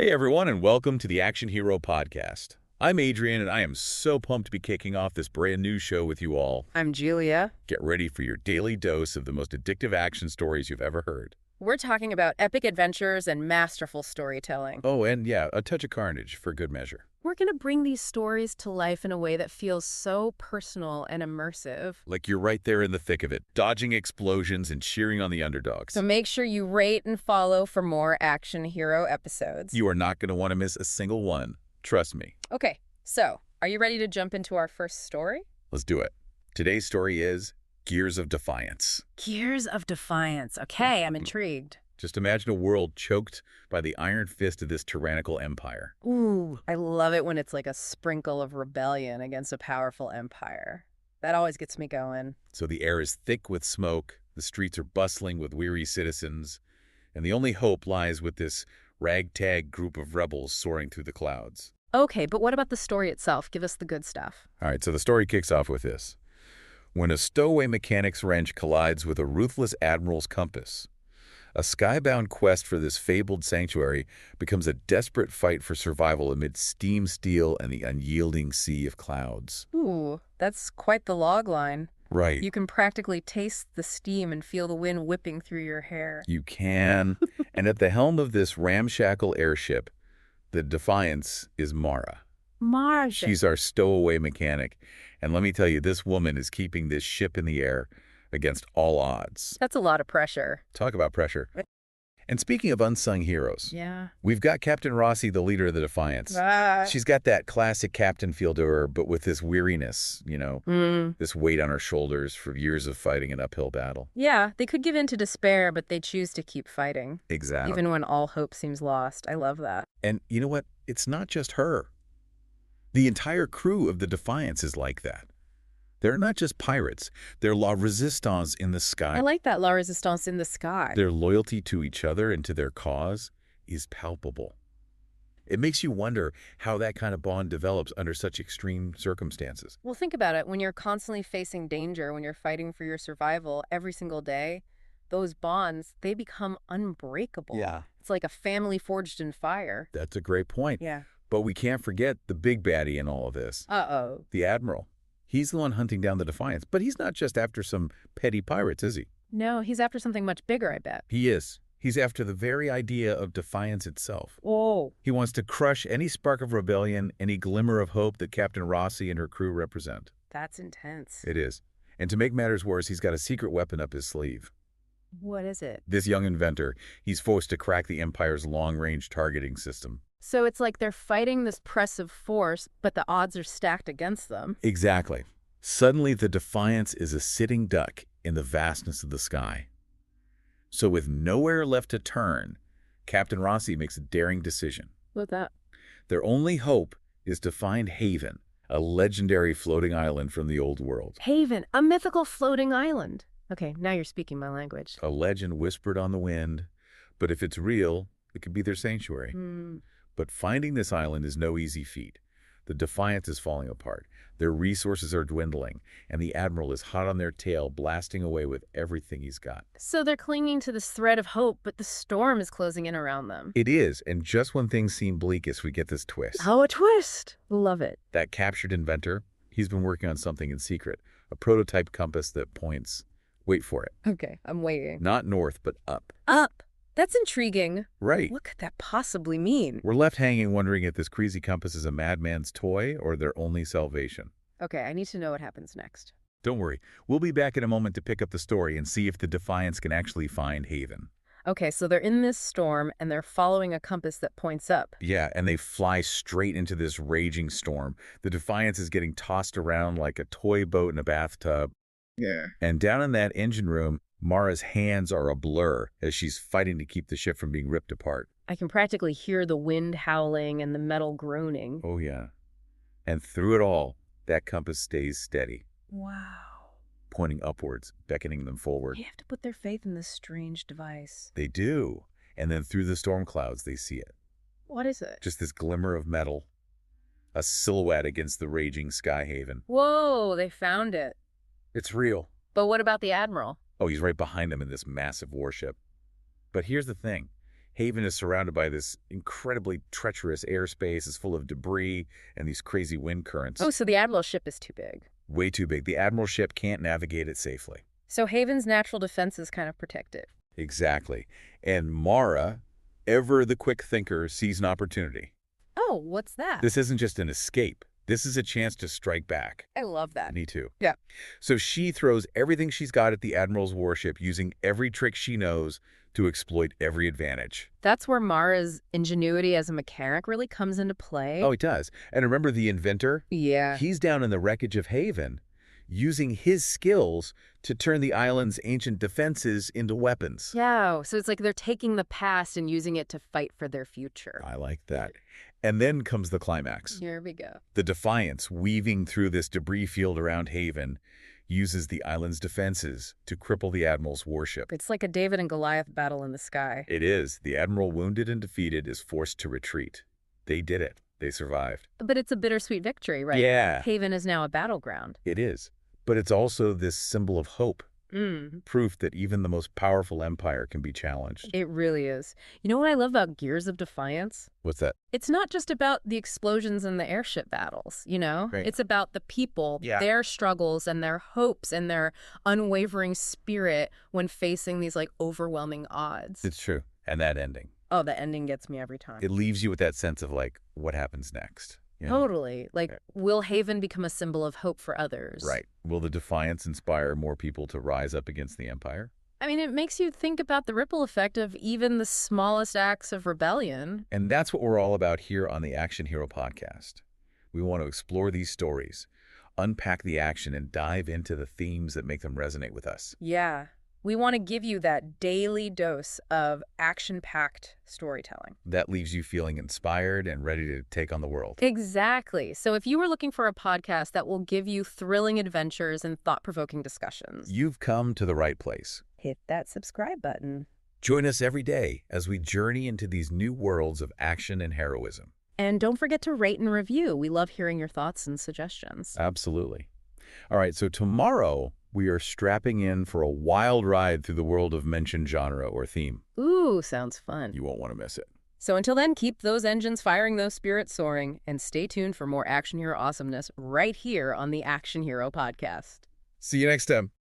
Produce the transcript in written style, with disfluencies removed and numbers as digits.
Hey everyone, and welcome to the Action Hero Podcast. I'm Adrian, and I am so pumped to be kicking off this brand new show with you all. I'm Julia. Get ready for your daily dose of the most addictive action stories you've ever heard. We're talking about epic adventures and masterful storytelling. Oh, and yeah, a touch of carnage for good measure. We're going to bring these stories to life in a way that feels so personal and immersive. Like you're right there in the thick of it, dodging explosions and cheering on the underdogs. So make sure you rate and follow for more Action Hero episodes. You are not going to want to miss a single one. Trust me. Okay, so are you ready to jump into our first story? Let's do it. Today's story is Gears of Defiance. Gears of Defiance. Okay, I'm intrigued. Just imagine a world choked by the iron fist of this tyrannical empire. Ooh, I love it when it's like a sprinkle of rebellion against a powerful empire. That always gets me going. So the air is thick with smoke, the streets are bustling with weary citizens, and the only hope lies with this ragtag group of rebels soaring through the clouds. Okay, but what about the story itself? Give us the good stuff. All right, so the story kicks off with this. When a stowaway mechanic's wrench collides with a ruthless admiral's compass, a skybound quest for this fabled sanctuary becomes a desperate fight for survival amid steam, steel, and the unyielding sea of clouds. Ooh, that's quite the log line. Right. You can practically taste the steam and feel the wind whipping through your hair. You can. And at the helm of this ramshackle airship, the Defiance is Mara. Mara. She's our stowaway mechanic. And let me tell you, this woman is keeping this ship in the air against all odds. That's a lot of pressure. Talk about pressure. And speaking of unsung heroes, Yeah. we've got Captain Rossi, the leader of the Defiance. She's got that classic captain feel to her, but with this weariness, this weight on her shoulders for years of fighting an uphill battle. Yeah, they could give in to despair, but they choose to keep fighting. Exactly. Even when all hope seems lost. I love that. And you know what? It's not just her. The entire crew of the Defiance is like that. They're not just pirates. They're la resistance in the sky. I like that, la resistance in the sky. Their loyalty to each other and to their cause is palpable. It makes you wonder how that kind of bond develops under such extreme circumstances. Well, think about it. When you're constantly facing danger, when you're fighting for your survival every single day, those bonds, they become unbreakable. Yeah. It's like a family forged in fire. That's a great point. Yeah. But we can't forget the big baddie in all of this. Uh-oh. The Admiral. He's the one hunting down the Defiance, but he's not just after some petty pirates, is he? No, he's after something much bigger, I bet. He is. He's after the very idea of Defiance itself. Oh. He wants to crush any spark of rebellion, any glimmer of hope that Captain Rossi and her crew represent. That's intense. It is. And to make matters worse, he's got a secret weapon up his sleeve. What is it? This young inventor, he's forced to crack the Empire's long-range targeting system. So it's like they're fighting this press of force, but the odds are stacked against them. Exactly. Suddenly, the Defiance is a sitting duck in the vastness of the sky. So with nowhere left to turn, Captain Rossi makes a daring decision. What's that? Their only hope is to find Haven, a legendary floating island from the old world. Haven, a mythical floating island. Okay, now you're speaking my language. A legend whispered on the wind, but if it's real, it could be their sanctuary. But finding this island is no easy feat. The Defiance is falling apart. Their resources are dwindling, and the Admiral is hot on their tail, blasting away with everything he's got. So they're clinging to this thread of hope, but the storm is closing in around them. It is, and just when things seem bleakest, we get this twist. Oh, a twist. Love it. That captured inventor, he's been working on something in secret, a prototype compass that points, wait for it, Okay, I'm waiting. not north, but up. Up. That's intriguing. Right. What could that possibly mean? We're left hanging wondering if this crazy compass is a madman's toy or their only salvation. Okay, I need to know what happens next. Don't worry, we'll be back in a moment to pick up the story and see if the Defiance can actually find Haven. Okay, so they're in this storm, and they're following a compass that points up. Yeah, and they fly straight into this raging storm. The Defiance is getting tossed around like a toy boat in a bathtub. Yeah. And down in that engine room, Mara's hands are a blur as she's fighting to keep the ship from being ripped apart. I can practically hear the wind howling and the metal groaning. Oh, yeah. And through it all, that compass stays steady, Wow. pointing upwards, beckoning them forward. They have to put their faith in this strange device. They do. And then through the storm clouds, they see it. What is it? Just this glimmer of metal, a silhouette against the raging sky haven. Whoa, they found it. It's real. But what about the Admiral? Oh, he's right behind them in this massive warship. But here's the thing. Haven is surrounded by this incredibly treacherous airspace. It's full of debris and these crazy wind currents. Oh, so the Admiral ship is too big. Way too big. The Admiral ship can't navigate it safely. So Haven's natural defense is kind of protected. Exactly. And Mara, ever the quick thinker, sees an opportunity. Oh, what's that? This isn't just an escape. This is a chance to strike back. I love that. Me too. Yeah. So she throws everything she's got at the Admiral's warship, using every trick she knows to exploit every advantage. That's where Mara's ingenuity as a mechanic really comes into play. Oh, it does. And remember the inventor? Yeah. He's down in the wreckage of Haven, using his skills to turn the island's ancient defenses into weapons. Yeah, so it's like they're taking the past and using it to fight for their future. I like that. And then comes the climax. Here we go. The Defiance, weaving through this debris field around Haven, uses the island's defenses to cripple the Admiral's warship. It's like a David and Goliath battle in the sky. It is. The Admiral, wounded and defeated, is forced to retreat. They did it. They survived. But it's a bittersweet victory, right? Yeah. Haven is now a battleground. It is. But it's also this symbol of hope. Proof that even the most powerful empire can be challenged. It really is. You know what I love about Gears of Defiance? What's that? It's not just about the explosions and the airship battles, you know? Right. It's about the people, Yeah. their struggles and their hopes and their unwavering spirit when facing these like overwhelming odds. It's true. And that ending. Oh, the ending gets me every time. It leaves you with that sense of like, what happens next? You know? Totally. Like, Okay. will Haven become a symbol of hope for others? Right. Will the Defiance inspire more people to rise up against the Empire? I mean, it makes you think about the ripple effect of even the smallest acts of rebellion. And that's what we're all about here on the Action Hero podcast. We want to explore these stories, unpack the action, and dive into the themes that make them resonate with us. Yeah. We want to give you that daily dose of action-packed storytelling. That leaves you feeling inspired and ready to take on the world. Exactly. So if you were looking for a podcast that will give you thrilling adventures and thought-provoking discussions, You've come to the right place. hit that subscribe button. Join us every day as we journey into these new worlds of action and heroism. And don't forget to rate and review. We love hearing your thoughts and suggestions. Absolutely. All right, so tomorrow we are strapping in for a wild ride through the world of mentioned genre or theme. Ooh, sounds fun. You won't want to miss it. So until then, keep those engines firing, those spirits soaring, and stay tuned for more Action Hero awesomeness right here on the Action Hero podcast. See you next time.